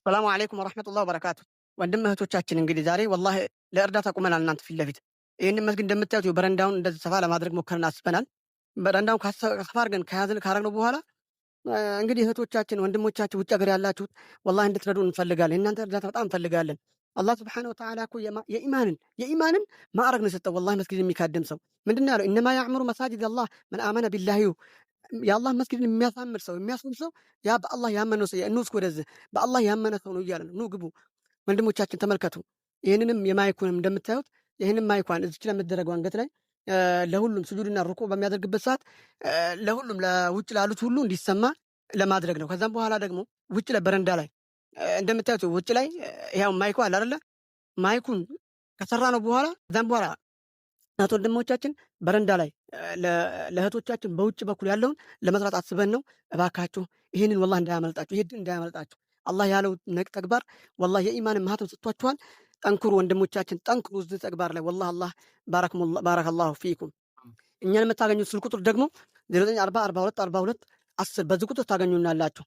ሰላሙ አለይኩም ወራህመቱላሂ ወበረካቱ። ወንድም እህቶቻችን እንግዲህ ዛሬ ወላሂ ለእርዳታ ቁመናል እናንተ ፊት ለፊት። ይህንን መስጊድ እንደምታዩት በረንዳውን እንደዚህ ሰፋ ለማድረግ ሞከርን አስበናል። በረንዳውን ሰፋ አድርገን ካረግነው በኋላ እንግዲህ እህቶቻችን ወንድሞቻችን ውጭ ሀገር ያላችሁት ወላሂ እንድትረዱ እንፈልጋለን። የእናንተ እርዳታ በጣም እንፈልጋለን። አላህ ሱብሓነሁ ወተዓላ እኮ የኢማንን ማዕረግ ነው የሰጠው። ወላሂ መስጊድ የሚካድም ሰው ምንድን ነው ያለው? እነማ ያዕሙሩ መሳጅድ አላህ መን አመነ ቢላሂ የአላህ መስጊድን የሚያሳምር ሰው የሚያስውብ ሰው ያ በአላህ ያመነው ሰው ኑ እስኪ ወደዚህ በአላህ ያመነ ሰው ነው እያለ ነው። ኑ ግቡ ወንድሞቻችን ተመልከቱ። ይህንንም የማይኩንም እንደምታዩት ይህንን ማይኳን እዚች ላይ የምትደረገው አንገት ላይ ለሁሉም ስጁድና ሩኩ በሚያደርግበት ሰዓት ለሁሉም ለውጭ ላሉት ሁሉ እንዲሰማ ለማድረግ ነው። ከዛም በኋላ ደግሞ ውጭ ላይ በረንዳ ላይ እንደምታዩት ውጭ ላይ ያው ማይኩ አለ አይደለ? ማይኩን ከሰራ ነው በኋላ ከዛም በኋላ እናት ወንድሞቻችን በረንዳ ላይ ለእህቶቻችን በውጭ በኩል ያለውን ለመስራት አስበን ነው። እባካችሁ ይህንን ወላሂ እንዳያመልጣችሁ። አላህ ያለው ተግባር ወላሂ የኢማንን ማህተም ሰጥቷችኋል። ጠንክሩ ወንድሞቻችን፣ ጠንክሩ እዚህ ተግባር ላይ ወላሂ አላህ ባረከላሁ ፊኩም። እኛን የምታገኙት ስልክ ቁጥር ደግሞ 0940 42 42 10 በዚህ ቁጥር ታገኙናላችሁ።